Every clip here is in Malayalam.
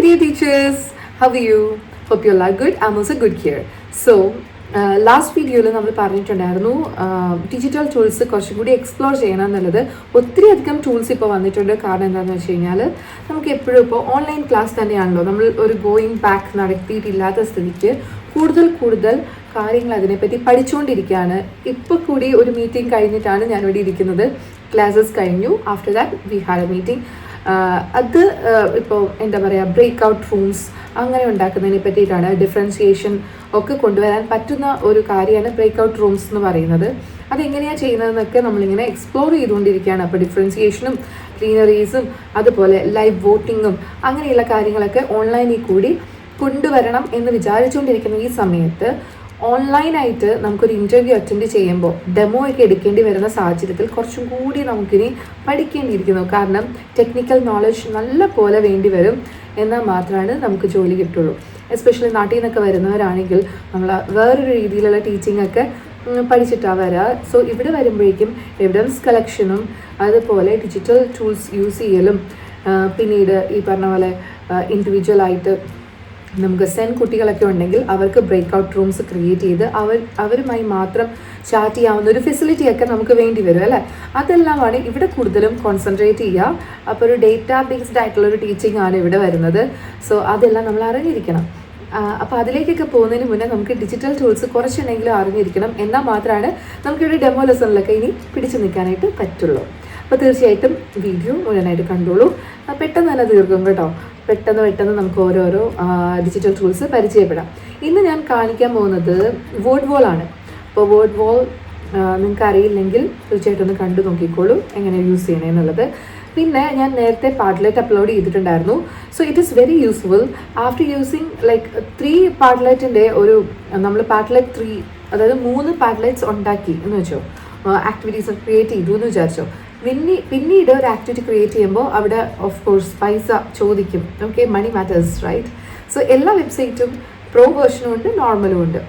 dear teachers, how are you? Hope you all are good. I'm also good here. So, last വീഡിയോയിൽ നമ്മൾ പറഞ്ഞിട്ടുണ്ടായിരുന്നു ഡിജിറ്റൽ ടൂൾസ് കുറച്ചും കൂടി എക്സ്പ്ലോർ ചെയ്യണം എന്നുള്ളത്. ഒത്തിരി അധികം ടൂൾസ് ഇപ്പോൾ വന്നിട്ടുണ്ട്. കാരണം എന്താണെന്ന് വെച്ച് കഴിഞ്ഞാൽ നമുക്ക് എപ്പോഴും ഇപ്പോൾ ഓൺലൈൻ ക്ലാസ് തന്നെയാണല്ലോ, നമ്മൾ ഒരു ഗോയിങ് ബാക്ക് നടത്തിയിട്ടില്ലാത്ത സ്ഥിതിക്ക് കൂടുതൽ കാര്യങ്ങൾ അതിനെപ്പറ്റി പഠിച്ചുകൊണ്ടിരിക്കുകയാണ്. ഇപ്പോൾ കൂടി ഒരു മീറ്റിംഗ് കഴിഞ്ഞിട്ടാണ് ഞാനിവിടെ ഇരിക്കുന്നത്. ക്ലാസ്സസ് കഴിഞ്ഞു. After that we had A meeting. അത് ഇപ്പോൾ എന്താ പറയുക, ബ്രേക്ക് ഔട്ട് റൂംസ് അങ്ങനെ ഉണ്ടാക്കുന്നതിനെ പറ്റിയിട്ടാണ്. ഡിഫറൻസിയേഷൻ ഒക്കെ കൊണ്ടുവരാൻ പറ്റുന്ന ഒരു കാര്യമാണ് ബ്രേക്ക് ഔട്ട് റൂംസ് എന്ന് പറയുന്നത്. അതെങ്ങനെയാണ് ചെയ്യുന്നതെന്നൊക്കെ നമ്മളിങ്ങനെ എക്സ്പ്ലോർ ചെയ്തുകൊണ്ടിരിക്കുകയാണ്. അപ്പോൾ ഡിഫറൻസിയേഷനും ക്ലീനറീസും അതുപോലെ ലൈവ് വോട്ടിങ്ങും അങ്ങനെയുള്ള കാര്യങ്ങളൊക്കെ ഓൺലൈനിൽ കൂടി കൊണ്ടുവരണം എന്ന് വിചാരിച്ചുകൊണ്ടിരിക്കുന്ന ഈ സമയത്ത് ഓൺലൈനായിട്ട് നമുക്കൊരു ഇൻ്റർവ്യൂ അറ്റൻഡ് ചെയ്യുമ്പോൾ ഡെമോ ഒക്കെ എടുക്കേണ്ടി വരുന്ന സാഹചര്യത്തിൽ കുറച്ചും കൂടി നമുക്കിനി പഠിക്കേണ്ടിയിരിക്കുന്നു. കാരണം ടെക്നിക്കൽ നോളജ് നല്ല പോലെ വേണ്ടി വരും. എന്നാൽ മാത്രമാണ് നമുക്ക് ജോലി കിട്ടുള്ളൂ. എസ്പെഷ്യലി നാട്ടിൽ നിന്നൊക്കെ വരുന്നവരാണെങ്കിൽ നമ്മൾ വേറൊരു രീതിയിലുള്ള ടീച്ചിങ് ഒക്കെ പഠിച്ചിട്ടാണ് വരിക. സോ ഇവിടെ വരുമ്പോഴേക്കും എവിഡൻസ് കളക്ഷനും അതുപോലെ ഡിജിറ്റൽ ടൂൾസ് യൂസ് ചെയ്യലും പിന്നീട് ഈ പറഞ്ഞ പോലെ ഇൻഡിവിജ്വലായിട്ട് നമുക്ക് കുട്ടികളൊക്കെ ഉണ്ടെങ്കിൽ അവർക്ക് ബ്രേക്ക് ഔട്ട് റൂംസ് ക്രിയേറ്റ് ചെയ്ത് അവരുമായി മാത്രം ചാറ്റ് ചെയ്യാവുന്ന ഒരു ഫെസിലിറ്റിയൊക്കെ നമുക്ക് വേണ്ടി വരും അല്ലേ. അതെല്ലാമാണ് ഇവിടെ കൂടുതലും കോൺസെൻട്രേറ്റ് ചെയ്യുക. അപ്പോൾ ഒരു ഡേറ്റാ ബേസ്ഡ് ആയിട്ടുള്ളൊരു ടീച്ചിങ് ആണ് ഇവിടെ വരുന്നത്. സോ അതെല്ലാം നമ്മൾ അറിഞ്ഞിരിക്കണം. അപ്പോൾ അതിലേക്കൊക്കെ പോകുന്നതിന് മുന്നേ നമുക്ക് ഡിജിറ്റൽ ടൂൾസ് കുറച്ചുണ്ടെങ്കിലും അറിഞ്ഞിരിക്കണം. എന്നാൽ മാത്രമാണ് നമുക്കിവിടെ ഡെമോ ലെസണിലൊക്കെ ഇനി പിടിച്ചു നിൽക്കാനായിട്ട് പറ്റുള്ളൂ. അപ്പോൾ തീർച്ചയായിട്ടും വീഡിയോ മുഴുവനായിട്ട് കണ്ടോളൂ. പെട്ടെന്ന് തന്നെ തീർക്കും കേട്ടോ. പെട്ടെന്ന് നമുക്ക് ഓരോരോ ഡിജിറ്റൽ ടൂൾസ് പരിചയപ്പെടാം. ഇന്ന് ഞാൻ കാണിക്കാൻ പോകുന്നത് വേർഡ് വോൾ ആണ്. അപ്പോൾ വേർഡ് വോൾ നിങ്ങൾക്ക് അറിയില്ലെങ്കിൽ തീർച്ചയായിട്ടും ഒന്ന് കണ്ടു നോക്കിക്കോളൂ എങ്ങനെ യൂസ് ചെയ്യണേ എന്നുള്ളത്. പിന്നെ ഞാൻ നേരത്തെ പാഡ്ലെറ്റ് അപ്ലോഡ് ചെയ്തിട്ടുണ്ടായിരുന്നു. So it is very useful. After using like 3 പാഡ്ലെറ്റിൻ്റെ നമ്മൾ പാഡ്ലെറ്റ് 3 അതായത് 3 പാഡ്ലെറ്റ്സ് ഉണ്ടാക്കി എന്ന് വെച്ചോ, ആക്ടിവിറ്റീസ് ക്രിയേറ്റ് ചെയ്തു എന്ന് വിചാരിച്ചോ. പിന്നീട് ഒരു ആക്ടിവിറ്റി ക്രിയേറ്റ് ചെയ്യുമ്പോൾ അവിടെ ഓഫ് കോഴ്സ് പൈസ ചോദിക്കും. Okay, money matters right. So എല്ലാ വെബ്സൈറ്റും പ്രോ വേർഷനും ഉണ്ട്, നോർമലും ഉണ്ട്.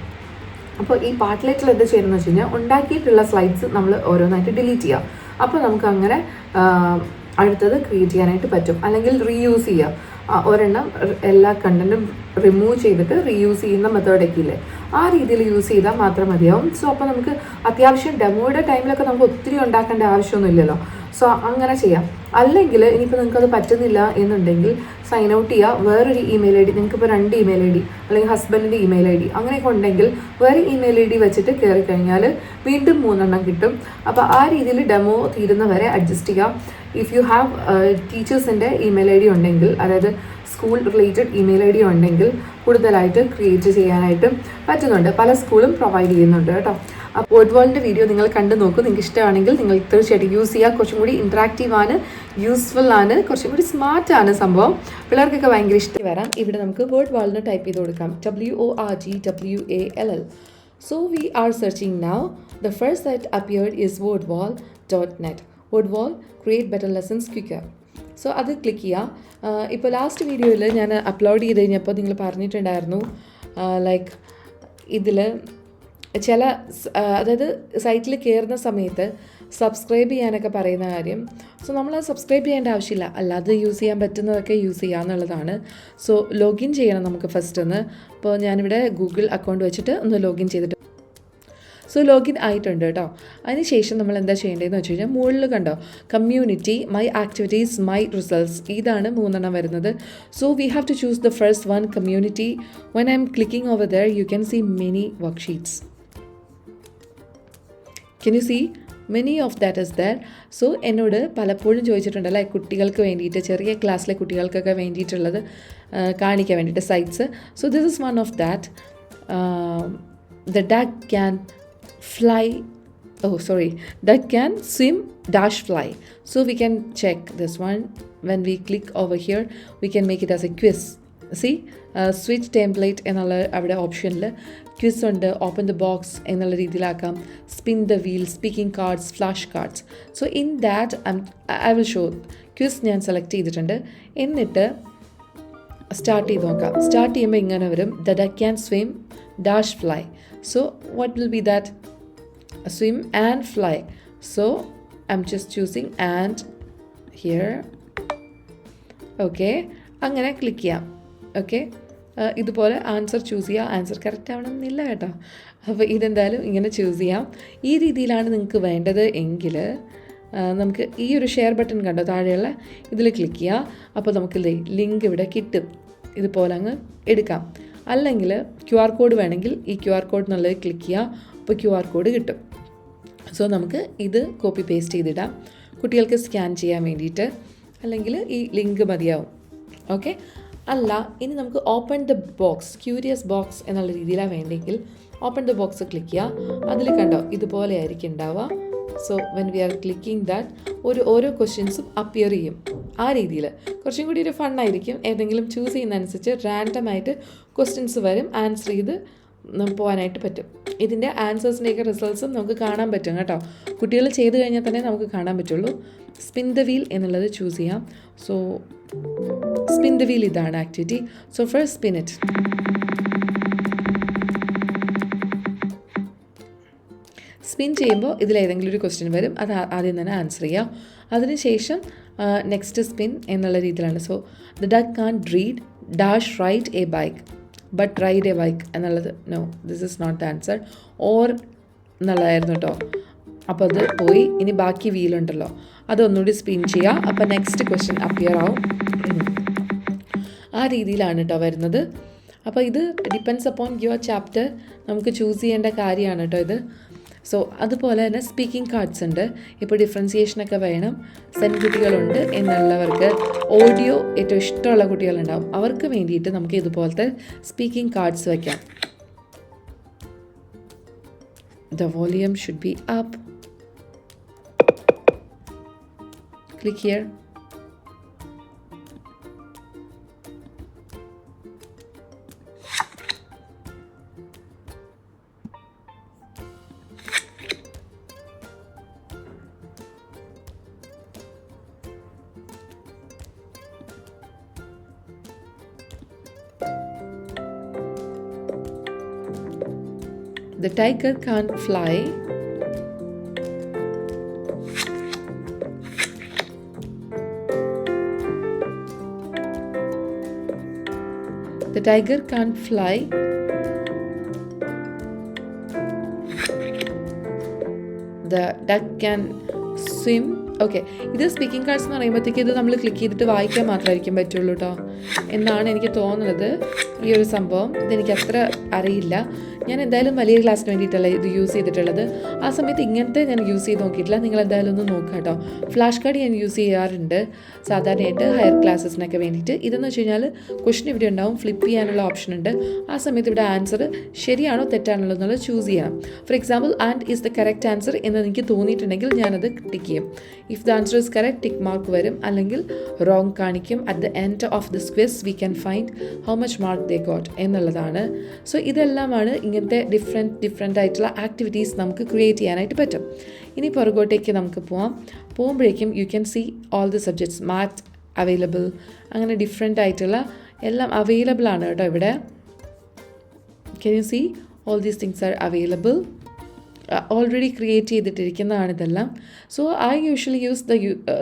അപ്പോൾ ഈ പാഡ്ലെറ്റിൽ എന്താ ചെയ്യുന്നതെന്ന് വെച്ച് കഴിഞ്ഞാൽ ഉണ്ടാക്കിയിട്ടുള്ള സ്ലൈഡ്സ് നമ്മൾ ഓരോന്നായിട്ട് ഡിലീറ്റ് ചെയ്യാം. അപ്പോൾ നമുക്ക് അങ്ങനെ അടുത്തത് ക്രിയേറ്റ് ചെയ്യാനായിട്ട് പറ്റും. അല്ലെങ്കിൽ റീയൂസ് ചെയ്യാം. ഒരെണ്ണം എല്ലാ കണ്ടൻറ്റും റിമൂവ് ചെയ്തിട്ട് റീയൂസ് ചെയ്യുന്ന മെത്തേഡൊക്കെ ഇല്ലേ, ആ രീതിയിൽ യൂസ് ചെയ്താൽ മാത്രം മതിയാവും. സോ അപ്പോൾ നമുക്ക് അത്യാവശ്യം ഡെമോയുടെ ടൈമിലൊക്കെ നമുക്ക് ഒത്തിരി ഉണ്ടാക്കേണ്ട ആവശ്യമൊന്നുമില്ലല്ലോ. സോ അങ്ങനെ ചെയ്യാം. അല്ലെങ്കിൽ ഇനിയിപ്പോൾ നിങ്ങൾക്കത് പറ്റുന്നില്ല എന്നുണ്ടെങ്കിൽ സൈൻ ഔട്ട് ചെയ്യുക. വേറൊരു ഇമെയിൽ ഐ ഡി, നിങ്ങൾക്കിപ്പോൾ 2 ഇമെയിൽ ഐ ഡി അല്ലെങ്കിൽ ഹസ്ബൻഡിൻ്റെ ഇമെയിൽ ഐ ഡി അങ്ങനെയൊക്കെ ഉണ്ടെങ്കിൽ വേറെ ഇമെയിൽ ഐ ഡി വെച്ചിട്ട് കയറി കഴിഞ്ഞാൽ വീണ്ടും 3 എണ്ണം കിട്ടും. അപ്പോൾ ആ രീതിയിൽ ഡെമോ തീരുന്നവരെ അഡ്ജസ്റ്റ് ചെയ്യാം. ഇഫ് യു ഹാവ് ടീച്ചേഴ്സിൻ്റെ ഇമെയിൽ ഐ ഡി ഉണ്ടെങ്കിൽ, അതായത് സ്കൂൾ റിലേറ്റഡ് ഇമെയിൽ ഐ ഡി ഉണ്ടെങ്കിൽ കൂടുതലായിട്ട് ക്രിയേറ്റ് ചെയ്യാനായിട്ട് പറ്റുന്നുണ്ട്. പല സ്കൂളും പ്രൊവൈഡ് ചെയ്യുന്നുണ്ട് കേട്ടോ. അപ്പോൾ വേർഡ് വോളിൻ്റെ വീഡിയോ നിങ്ങൾ കണ്ടു നോക്കൂ. നിങ്ങൾക്ക് ഇഷ്ടമാണെങ്കിൽ നിങ്ങൾ തീർച്ചയായിട്ടും യൂസ് ചെയ്യുക. കുറച്ചും കൂടി ഇൻട്രാക്റ്റീവ് ആണ്, യൂസ്ഫുൾ ആണ്, കുറച്ചും കൂടി സ്മാർട്ടാണ് സംഭവം. പിള്ളേർക്കൊക്കെ ഭയങ്കര ഇഷ്ടം വരാം. ഇവിടെ നമുക്ക് വേർഡ് വാളിന് ടൈപ്പ് ചെയ്ത് കൊടുക്കാം. WORDWALL. So we are searching now. The first that appeared is wordwall.net. wordwall create better lessons quicker. So അത് ക്ലിക്ക് ചെയ്യുക. ഇപ്പോൾ ലാസ്റ്റ് വീഡിയോയിൽ ഞാൻ അപ്ലോഡ് ചെയ്ത് കഴിഞ്ഞപ്പോൾ നിങ്ങൾ പറഞ്ഞിട്ടുണ്ടായിരുന്നു ലൈക്ക് ഇതിൽ ചില അതായത് സൈറ്റിൽ കയറുന്ന സമയത്ത് സബ്സ്ക്രൈബ് ചെയ്യാനൊക്കെ പറയുന്ന കാര്യം. സോ നമ്മൾ സബ്സ്ക്രൈബ് ചെയ്യേണ്ട ആവശ്യമില്ല, അല്ലാതെ യൂസ് ചെയ്യാൻ പറ്റുന്നതൊക്കെ യൂസ് ചെയ്യുക എന്നുള്ളതാണ്. സോ ലോഗിൻ ചെയ്യണം നമുക്ക് ഫസ്റ്റ് ഒന്ന്. അപ്പോൾ ഞാനിവിടെ ഗൂഗിൾ അക്കൗണ്ട് വെച്ചിട്ട് ഒന്ന് ലോഗിൻ ചെയ്തിട്ട് സോ ലോഗിൻ ആയിട്ടുണ്ട് കേട്ടോ. അതിനുശേഷം നമ്മൾ എന്താ ചെയ്യേണ്ടതെന്ന് വെച്ച് കഴിഞ്ഞാൽ മുകളിൽ കണ്ടോ community, my activities, my results, ഇതാണ് 3 എണ്ണം വരുന്നത്. So we have to choose the first one, community. When I am clicking over there you can see many worksheets. Can you see? Many of that is there. So എന്നോട് പലപ്പോഴും ചോദിച്ചിട്ടുണ്ടല്ലേ കുട്ടികൾക്ക് വേണ്ടിയിട്ട്, ചെറിയ ക്ലാസ്സിലെ കുട്ടികൾക്കൊക്കെ വേണ്ടിയിട്ടുള്ളത് കാണിക്കാൻ വേണ്ടിയിട്ട് sites. So this is one of that. The duck can fly, duck can swim dash fly. So we can check this one. When we click over here we can make it as a quiz. See, switch template എന്നുള്ള അവിടെ ഓപ്ഷനിൽ ക്വിസ് ഉണ്ട്. ഓപ്പൺ ദ ബോക്സ് എന്നുള്ള രീതിയിലാക്കാം. Spin the wheel, speaking cards, flash cards. So in that I will show quiz ഞാൻ സെലക്ട് ചെയ്തിട്ടുണ്ട്. എന്നിട്ട് സ്റ്റാർട്ട് ചെയ്ത് നോക്കാം. സ്റ്റാർട്ട് ചെയ്യുമ്പോൾ ഇങ്ങനെ വരും, the duck can swim dash fly. So what will be that? Swim and fly. So I'm just choosing and here. Okay, അങ്ങനെ ക്ലിക്ക് ചെയ്യാം. ഓക്കെ, ഇതുപോലെ ആൻസർ ചൂസ് ചെയ്യുക. ആൻസർ കറക്റ്റ് ആവണമെന്നില്ല കേട്ടോ. അപ്പോൾ ഇതെന്തായാലും ഇങ്ങനെ ചൂസ് ചെയ്യാം. ഈ രീതിയിലാണ് നിങ്ങൾക്ക് വേണ്ടത് എങ്കിൽ നമുക്ക് ഈ ഒരു ഷെയർ ബട്ടൺ കണ്ടോ താഴെയുള്ള ഇതിൽ ക്ലിക്ക് ചെയ്യുക. അപ്പോൾ നമുക്ക് ലിങ്ക് ഇവിടെ കിട്ടും. ഇതുപോലെ അങ്ങ് എടുക്കാം. അല്ലെങ്കിൽ QR കോഡ് വേണമെങ്കിൽ ഈ QR കോഡ് എന്നുള്ളത് ക്ലിക്ക് ചെയ്യുക. അപ്പോൾ QR കോഡ് കിട്ടും. സോ നമുക്ക് ഇത് കോപ്പി പേസ്റ്റ് ചെയ്തിടാം കുട്ടികൾക്ക് സ്കാൻ ചെയ്യാൻ വേണ്ടിയിട്ട്. അല്ലെങ്കിൽ ഈ ലിങ്ക് മതിയാവും. ഓക്കെ, അല്ല ഇനി നമുക്ക് open the box, curious box എന്നുള്ള രീതിയിലാണ് വേണ്ടെങ്കിൽ ഓപ്പൺ ദ ബോക്സ് ക്ലിക്ക് ചെയ്യുക. അതിൽ കണ്ടോ ഇതുപോലെ ആയിരിക്കും ഉണ്ടാവുക. So when we are clicking that ഓരോ ക്വസ്റ്റ്യൻസും അപ്പിയർ ചെയ്യും. ആ രീതിയിൽ കുറച്ചും കൂടി ഒരു ഫണ്ണായിരിക്കും. ഏതെങ്കിലും ചൂസ് ചെയ്യുന്നതനുസരിച്ച് റാൻഡമായിട്ട് ക്വസ്റ്റ്യൻസ് വരും. ആൻസർ ചെയ്ത് പോകാനായിട്ട് പറ്റും. ഇതിൻ്റെ ആൻസേഴ്സിൻ്റെയൊക്കെ റിസൾട്ട്സും നമുക്ക് കാണാൻ പറ്റും കേട്ടോ. കുട്ടികൾ ചെയ്ത് കഴിഞ്ഞാൽ തന്നെ നമുക്ക് കാണാൻ പറ്റുള്ളൂ. സ്പിൻ ദ വീൽ എന്നുള്ളത് ചൂസ് ചെയ്യാം. സോ സ്പിൻ ദ വീൽ ഇതാണ് activity. So first spin it. Spin ചെയ്യുമ്പോൾ ഇതിലേതെങ്കിലും ഒരു ക്വസ്റ്റ്യൻ വരും. അത് ആദ്യം തന്നെ ആൻസർ ചെയ്യാം. അതിനുശേഷം നെക്സ്റ്റ് സ്പിൻ എന്നുള്ള രീതിയിലാണ്. So the duck can't read dash ride a bike but ride a bike എന്നുള്ളത് no, this is not the answer. Or എന്നുള്ളതായിരുന്നു കേട്ടോ. അപ്പോൾ അത് പോയി. ഇനി ബാക്കി വീലുണ്ടല്ലോ അതൊന്നുകൂടി സ്പിൻ ചെയ്യുക. അപ്പോൾ നെക്സ്റ്റ് ക്വസ്റ്റ്യൻ അപ്പിയർ ആവും. ആ രീതിയിലാണ് കേട്ടോ വരുന്നത്. അപ്പോൾ ഇത് ഡിപ്പെൻഡ്സ് അപ്പോൺ യുവർ ചാപ്റ്റർ. നമുക്ക് ചൂസ് ചെയ്യേണ്ട കാര്യമാണ് കേട്ടോ ഇത്. സോ അതുപോലെ തന്നെ സ്പീക്കിംഗ് കാർഡ്സ് ഉണ്ട്. ഇപ്പോൾ ഡിഫറൻസിയേഷനൊക്കെ വേണം, സെൻകുട്ടികളുണ്ട് എന്നുള്ളവർക്ക്, ഓഡിയോ ഏറ്റവും ഇഷ്ടമുള്ള കുട്ടികളുണ്ടാവും, അവർക്ക് വേണ്ടിയിട്ട് നമുക്ക് ഇതുപോലത്തെ സ്പീക്കിംഗ് കാർഡ്സ് വയ്ക്കാം. The volume should be up. Click here. The tiger can't fly. The tiger can't fly. The duck can swim. Okay, ഇത് സ്പീക്കിംഗ് കാർഡ്സ് എന്ന് പറയുമ്പോഴത്തേക്ക് ഇത് നമ്മൾ ക്ലിക്ക് ചെയ്തിട്ട് വായിക്കാൻ മാത്രമായിരിക്കും പറ്റുള്ളൂ കേട്ടോ എന്നാണ് എനിക്ക് തോന്നുന്നത്. ഈ ഒരു സംഭവം ഇതെനിക്ക് അത്ര അറിയില്ല. ഞാൻ എന്തായാലും വലിയ ക്ലാസ്സിന് വേണ്ടിയിട്ടല്ല ഇത് യൂസ് ചെയ്തിട്ടുള്ളത്. ആ സമയത്ത് ഇങ്ങനത്തെ ഞാൻ യൂസ് ചെയ്ത് നോക്കിയിട്ടില്ല. നിങ്ങൾ എന്തായാലും ഒന്ന് നോക്കുക കേട്ടോ. ഫ്ലാഷ് കാർഡ് ഞാൻ യൂസ് ചെയ്യാറുണ്ട് സാധാരണയായിട്ട് ഹയർ ക്ലാസ്സസിനൊക്കെ വേണ്ടിയിട്ട്. ഇതെന്ന് വെച്ച് കഴിഞ്ഞാൽ ക്വസ്റ്റ്യൻ ഇവിടെ ഉണ്ടാവും, ഫ്ലിപ്പ് ചെയ്യാനുള്ള ഓപ്ഷൻ ഉണ്ട്. ആ സമയത്ത് ഇവിടെ ആൻസർ ശരിയാണോ തെറ്റാണല്ലോ എന്നുള്ളത് ചൂസ് ചെയ്യണം. For example and is the correct answer എന്ന് എനിക്ക് തോന്നിയിട്ടുണ്ടെങ്കിൽ ഞാനത് ടിക്ക് ചെയ്യും. If the answer is correct tick mark വരും, അല്ലെങ്കിൽ റോങ് കാണിക്കും. At the end of this quiz we can find how much mark they got എന്നുള്ളതാണ്. സോ ഇതെല്ലാമാണ് ഇങ്ങനത്തെ ഡിഫറെൻ്റ് ആയിട്ടുള്ള ആക്ടിവിറ്റീസ് നമുക്ക് ക്രിയേറ്റ് ചെയ്യാനായിട്ട് പറ്റും. ഇനി പുറകോട്ടേക്ക് നമുക്ക് പോകുമ്പോഴേക്കും you can see all the subjects, math available, അങ്ങനെ ഡിഫറെൻ്റ് ആയിട്ടുള്ള എല്ലാം അവൈലബിൾ ആണ് കേട്ടോ ഇവിടെ. Can you see all these things are available. Already create ചെയ്തിട്ടിരിക്കുന്നതാണ് ഇതെല്ലാം. So I usually use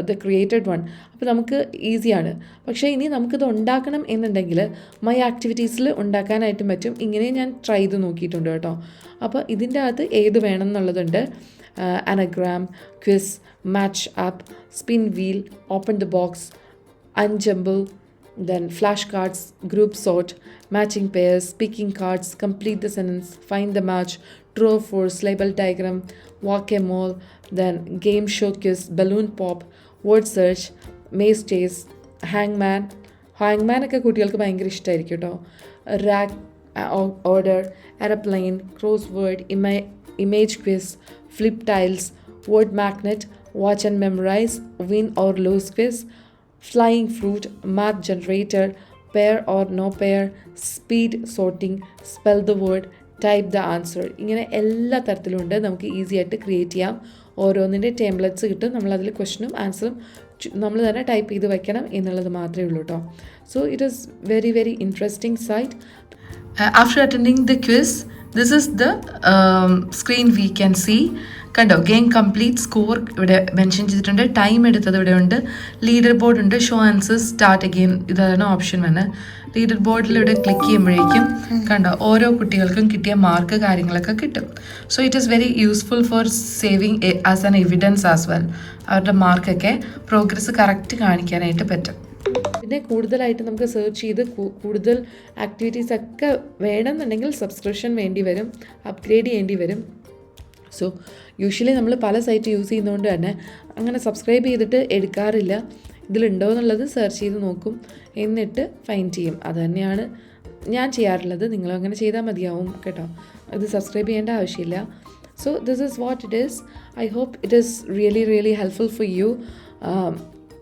the created one. അപ്പോൾ നമുക്ക് ഈസിയാണ്. പക്ഷേ ഇനി നമുക്കിത് ഉണ്ടാക്കണം എന്നുണ്ടെങ്കിൽ മൈ ആക്ടിവിറ്റീസിൽ ഉണ്ടാക്കാനായിട്ടും പറ്റും. ഇങ്ങനെ ഞാൻ ട്രൈ ചെയ്ത് നോക്കിയിട്ടുണ്ട് കേട്ടോ. അപ്പോൾ ഇതിൻ്റെ അകത്ത് ഏത് വേണം എന്നുള്ളതുണ്ട്. Anagram, quiz, match up, spin wheel, open the box, unjumble, then flashcards, group sort, matching pairs, speaking cards, complete the sentence, find the match, true or false, label diagram, walk-a-mole, then game show quiz, balloon pop, word search, maze chase, hangman ഒക്കെ കുട്ടികൾക്ക് ഭയങ്കര ഇഷ്ടമായിരിക്കും കേട്ടോ. Rank order, airplane, crossword, image quiz, flip tiles, word magnet, watch and memorise, win or lose quiz, flying fruit, math generator, pair or no pair, speed sorting, spell the word, type the answer. ഇങ്ങനെ എല്ലാ തരത്തിലുണ്ട്. നമുക്ക് ഈസി ആയിട്ട് ക്രിയേറ്റ് ചെയ്യാം. ഓരോന്നിൻ്റെ ടെംപ്ലേറ്റ്സ് കിട്ടും. നമ്മളതിൽ ക്വസ്റ്റനും ആൻസറും നമ്മൾ തന്നെ ടൈപ്പ് ചെയ്ത് വയ്ക്കണം എന്നുള്ളത് മാത്രമേ ഉള്ളൂ കേട്ടോ. So it is very very interesting site. After attending the quiz, this is the screen we can see. കണ്ടോ, ഗെയിം കംപ്ലീറ്റ് സ്കോർ ഇവിടെ മെൻഷൻ ചെയ്തിട്ടുണ്ട്. ടൈം എടുത്തത് ഇവിടെ ഉണ്ട്. ലീഡർ ബോർഡ് ഉണ്ട്. ഷോ ആൻസേഴ്സ് സ്റ്റാർട്ട് അഗെയിൻ ഇതാണ് ഓപ്ഷൻ വന്ന്. ലീഡർ ബോർഡിൽ ഇവിടെ ക്ലിക്ക് ചെയ്യുമ്പോഴേക്കും കണ്ടോ ഓരോ കുട്ടികൾക്കും കിട്ടിയ മാർക്ക് കാര്യങ്ങളൊക്കെ കിട്ടും. So it is very useful for saving as an evidence as well. അവരുടെ മാർക്കൊക്കെ പ്രോഗ്രസ് കറക്റ്റ് കാണിക്കാനായിട്ട് പറ്റും. പിന്നെ കൂടുതലായിട്ട് നമുക്ക് സെർച്ച് ചെയ്ത് കൂടുതൽ ആക്ടിവിറ്റീസ് ഒക്കെ വേണമെന്നുണ്ടെങ്കിൽ സബ്സ്ക്രിപ്ഷൻ വേണ്ടി വരും, അപ്ഗ്രേഡ് ചെയ്യേണ്ടി വരും. സോ യൂഷ്വലി നമ്മൾ പല സൈറ്റ് യൂസ് ചെയ്യുന്നതുകൊണ്ട് തന്നെ അങ്ങനെ സബ്സ്ക്രൈബ് ചെയ്തിട്ട് എടുക്കാറില്ല. ഇതിലുണ്ടോ എന്നുള്ളത് സെർച്ച് ചെയ്ത് നോക്കും, എന്നിട്ട് ഫൈൻഡ് ചെയ്യും. അത് തന്നെയാണ് ഞാൻ ചെയ്യാറുള്ളത്. നിങ്ങളും അങ്ങനെ ചെയ്താൽ മതിയാവും കേട്ടോ. ഇത് സബ്സ്ക്രൈബ് ചെയ്യേണ്ട ആവശ്യമില്ല. So this is what it is. I hope it is really helpful for you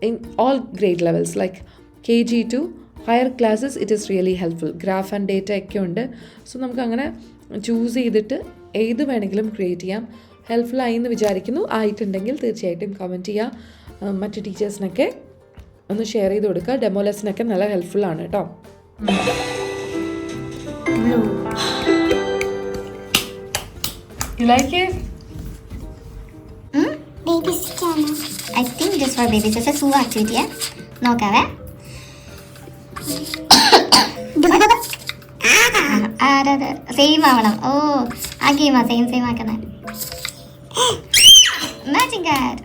in all grade levels like KG to higher classes. It is really helpful. Graph and data ഒക്കെ ഉണ്ട്. സോ നമുക്ക് അങ്ങനെ ചൂസ് ചെയ്തിട്ട് ഏത് വേണമെങ്കിലും ക്രിയേറ്റ് ചെയ്യാം. ഹെൽപ്ഫുൾ ആയി എന്ന് വിചാരിക്കുന്നു. ആയിട്ടുണ്ടെങ്കിൽ തീർച്ചയായിട്ടും കമൻറ്റ് ചെയ്യുക. മറ്റ് ടീച്ചേഴ്സിനൊക്കെ ഒന്ന് ഷെയർ ചെയ്ത് കൊടുക്കുക. ഡെമോ ലെസനൊക്കെ നല്ല ഹെൽപ്ഫുൾ ആണ് കേട്ടോ. You like it? I think this for babies. This is a activity, yeah? No, kare. Same avanam. Oh, a game same akana. Matching card.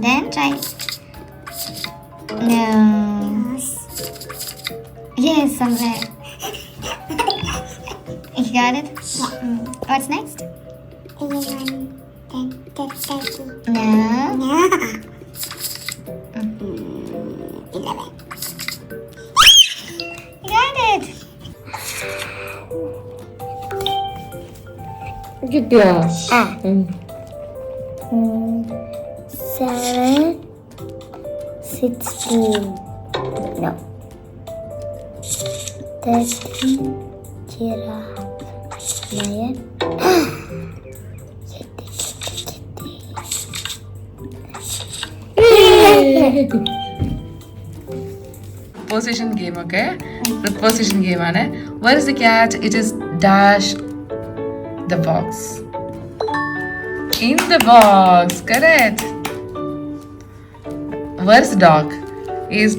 Then try. No. Yes, somewhere. You got it? What's next? 11, 10, 30. No. 11. You got it. കിട്ടിയോ? 7, 16. No. 13, 9. Preposition game, okay? Preposition game ആണ്. Where is the cat? It is dash the box. In the box, correct. Where's the dog? Is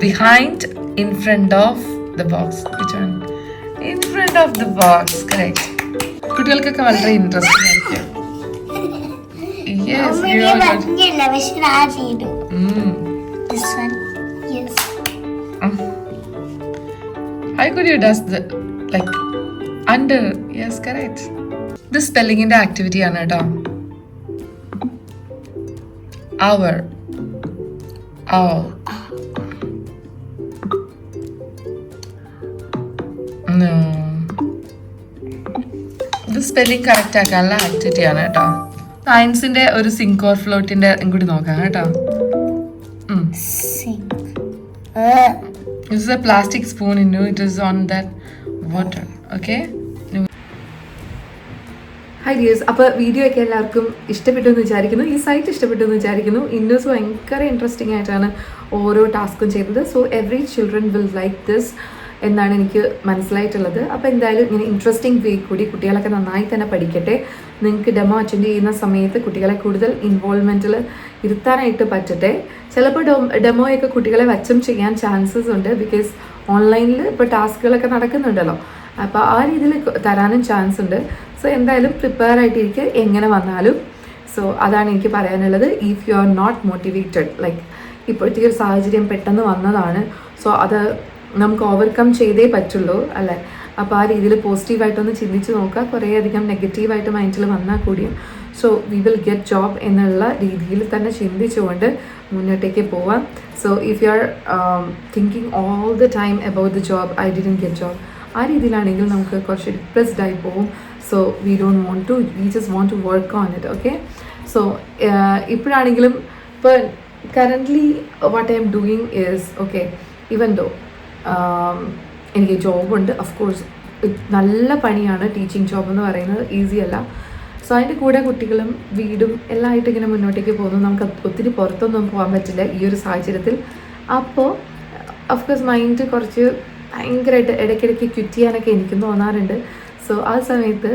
behind, in front of the box. Which one? In front of the box, correct. കുട്ടികൾക്കൊക്കെ വളരെ ഇൻട്രസ്റ്റിംഗ് ആയിരിക്കും. Yes, you are good. This one, yes. How could you does the like under? Yes, correct. This spelling in the activity ആണ് കേട്ടോ. Hour, owl. No. This spelling correct ആക്കാനുള്ള ആക്ടിവിറ്റി ആണ് കേട്ടോ. സയൻസിന്റെ ഒരു സിങ്ക് ഓർ ഫ്ലോട്ടിന്റെ കൂടി നോക്കാം കേട്ടോ. Sink. This is a plastic spoon, you know, it is on that water, okay? Hi dears, അപ്പോൾ വീഡിയോ ഒക്കെ എല്ലാവർക്കും ഇഷ്ടപ്പെട്ടു എന്ന് വിചാരിക്കുന്നു. ഈ സൈറ്റ് ഇഷ്ടപ്പെട്ടു എന്ന് വിചാരിക്കുന്നു. ഇന്നോസ് ഭയങ്കര ഇൻട്രസ്റ്റിംഗ് ആയിട്ടാണ് ഓരോ ടാസ്കും ചെയ്തത്. So every children will like this എന്നാണ് എനിക്ക് മനസ്സിലായിട്ടുള്ളത്. അപ്പോൾ എന്തായാലും ഇങ്ങനെ ഇൻട്രസ്റ്റിംഗ് വേ കൂടി കുട്ടികളൊക്കെ നന്നായി തന്നെ പഠിക്കട്ടെ. നിങ്ങൾക്ക് ഡെമോ അറ്റൻഡ് ചെയ്യുന്ന സമയത്ത് കുട്ടികളെ കൂടുതൽ ഇൻവോൾവ്മെൻറ്റിൽ ഇരുത്താനായിട്ട് പറ്റട്ടെ. ചിലപ്പോൾ ഡെമോയൊക്കെ കുട്ടികളെ വച്ചും ചെയ്യാൻ ചാൻസസ് ഉണ്ട്. ബിക്കോസ് ഓൺലൈനിൽ ഇപ്പോൾ ടാസ്കുകളൊക്കെ നടക്കുന്നുണ്ടല്ലോ. അപ്പോൾ ആ രീതിയിൽ തരാനും ചാൻസ് ഉണ്ട്. സോ എന്തായാലും പ്രിപ്പയർ ആയിട്ടിരിക്കുക എങ്ങനെ വന്നാലും. സോ അതാണ് എനിക്ക് പറയാനുള്ളത്. If you are not motivated, like ഇപ്പോഴത്തെ ഒരു സാഹചര്യം പെട്ടെന്ന് വന്നതാണ്. സോ അത് നമുക്ക് ഓവർകം ചെയ്തേ പറ്റുള്ളൂ അല്ലേ. അപ്പോൾ ആ രീതിയിൽ പോസിറ്റീവായിട്ടൊന്ന് ചിന്തിച്ച് നോക്കുക. കുറേയധികം നെഗറ്റീവായിട്ട് മൈൻഡിൽ വന്നാൽ കൂടിയും so we will get job എന്നുള്ള രീതിയിൽ തന്നെ ചിന്തിച്ചുകൊണ്ട് മുന്നോട്ടേക്ക് പോവാം. So if you are thinking all the time about the job, I didn't get job, ആ രീതിയിലാണെങ്കിൽ നമുക്ക് കുറച്ച് ഡിപ്രസ്ഡ് ആയി പോകും. So we don't want to, we just want to work on it, okay. So ഇപ്പോഴാണെങ്കിലും ഇപ്പോൾ currently what I am doing is okay, even though എനിക്ക് ജോബുണ്ട്. ഓഫ് കോഴ്സ് നല്ല പണിയാണ് ടീച്ചിങ് ജോബ് എന്ന് പറയുന്നത്, ഈസി അല്ല. സോ അതിൻ്റെ കൂടെ കുട്ടികളും വീടും എല്ലാം ആയിട്ട് ഇങ്ങനെ മുന്നോട്ടേക്ക് പോകുന്നു. നമുക്ക് ഒത്തിരി പുറത്തൊന്നും പോകാൻ പറ്റില്ല ഈ ഒരു സാഹചര്യത്തിൽ. അപ്പോൾ ഓഫ് കോഴ്സ് മൈൻഡ് കുറച്ച് ഭയങ്കരമായിട്ട് ഇടയ്ക്കിടയ്ക്ക് ക്വിറ്റ് ചെയ്യാനൊക്കെ എനിക്കും തോന്നാറുണ്ട്. സോ ആ സമയത്ത്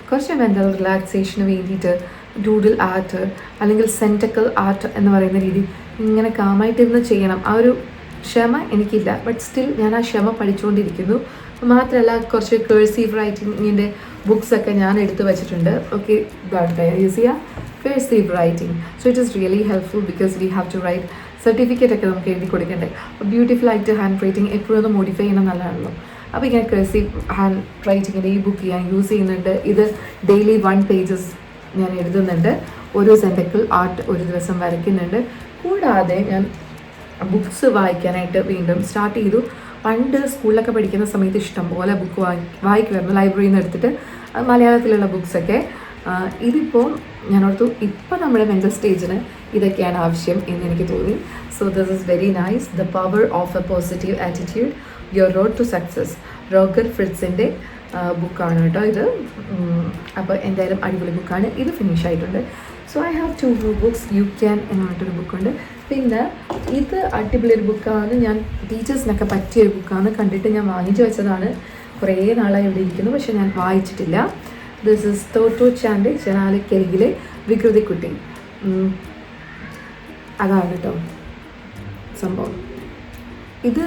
കുറച്ച് മെൻ്റൽ റിലാക്സേഷന് വേണ്ടിയിട്ട് ഡൂഡിൽ ആർട്ട് അല്ലെങ്കിൽ സെൻറ്റക്കൽ ആർട്ട് എന്ന് പറയുന്ന രീതി ഇങ്ങനെ കാമായിട്ടിരുന്ന് ചെയ്യണം. ആ ഒരു ക്ഷമ എനിക്കില്ല, ബട്ട് സ്റ്റിൽ ഞാൻ ആ ക്ഷമ പഠിച്ചുകൊണ്ടിരിക്കുന്നു. മാത്രമല്ല കുറച്ച് കേഴ്സീവ് റൈറ്റിങ്ങിൻ്റെ ബുക്സൊക്കെ ഞാൻ എടുത്തു വെച്ചിട്ടുണ്ട്. ഓക്കെ, യൂസ് ചെയ്യുക cursive writing. So it is really helpful because we have to write certificate ഒക്കെ നമുക്ക് എഴുതി കൊടുക്കണ്ടേ. ബ്യൂട്ടിഫുൾ ആയിട്ട് ഹാൻഡ് റൈറ്റിംഗ് എപ്പോഴും ഒന്ന് മോഡിഫൈ ചെയ്യണം നല്ലതാണല്ലോ. അപ്പോൾ ഇങ്ങനെ കേഴ്സീവ് ഹാൻഡ് റൈറ്റിങ്ങിൻ്റെ ഈ ബുക്ക് ഞാൻ യൂസ് ചെയ്യുന്നുണ്ട്. ഇത് ഡെയിലി 1 pages ഞാൻ എഴുതുന്നുണ്ട്. ഓരോ സെൻറ്റക്കിൾ ആർട്ട് ഒരു ദിവസം വരയ്ക്കുന്നുണ്ട്. കൂടാതെ ഞാൻ ബുക്സ് വായിക്കാനായിട്ട് വീണ്ടും സ്റ്റാർട്ട് ചെയ്തു. പണ്ട് സ്കൂളിലൊക്കെ പഠിക്കുന്ന സമയത്ത് ഇഷ്ടംപോലെ ബുക്ക് വായിക്കുമായിരുന്നു, ലൈബ്രറിയിൽ നിന്ന് എടുത്തിട്ട് മലയാളത്തിലുള്ള ബുക്സൊക്കെ. ഇതിപ്പോൾ ഞാനോർത്തു ഇപ്പം നമ്മുടെ മെൻ്റൽ സ്റ്റേജിന് ഇതൊക്കെയാണ് ആവശ്യം എന്ന് എനിക്ക് തോന്നി. So this is very nice, the power of a positive attitude, your road to success, Roger ഫ്രിറ്റ്സിൻ്റെ ബുക്കാണ് കേട്ടോ ഇത്. അപ്പോൾ എന്തായാലും അടിപൊളി ബുക്കാണ്. ഇത് ഫിനിഷ് ആയിട്ടുണ്ട്. So I have 2 more books. You can എന്ന് പറഞ്ഞിട്ടൊരു ബുക്കുണ്ട്. പിന്നെ ഇത് അടിപൊളി ഒരു ബുക്കാണ്, ഞാൻ ടീച്ചേഴ്സിനൊക്കെ പറ്റിയൊരു ബുക്കാണ്. കണ്ടിട്ട് ഞാൻ വാങ്ങിച്ചു വെച്ചതാണ്, കുറേ നാളായി ഇവിടെ ഇരിക്കുന്നു, പക്ഷെ ഞാൻ വായിച്ചിട്ടില്ല. ദിസ് ഇസ് തോട്ടോ ചാൻ്റെ ജനാലക്കരികിലെ വികൃതിക്കുട്ടി. അതാണ് കേട്ടോ സംഭവം. ഇത്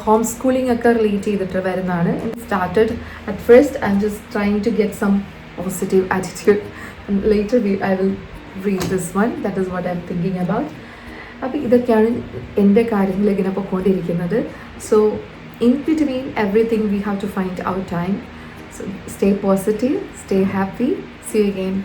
ഹോം സ്കൂളിംഗ് ഒക്കെ റിലേറ്റ് ചെയ്തിട്ട് വരുന്നതാണ്. Started at first I am just trying to get some positive attitude. Later I will read this one. That is what I am thinking about. അപ്പോൾ ഇതൊക്കെയാണ് എൻ്റെ കാര്യങ്ങൾ ഇങ്ങനെ പോയിക്കൊണ്ടിരിക്കുന്നത്. So in between everything we have to find our time. So stay positive, stay happy. See you again.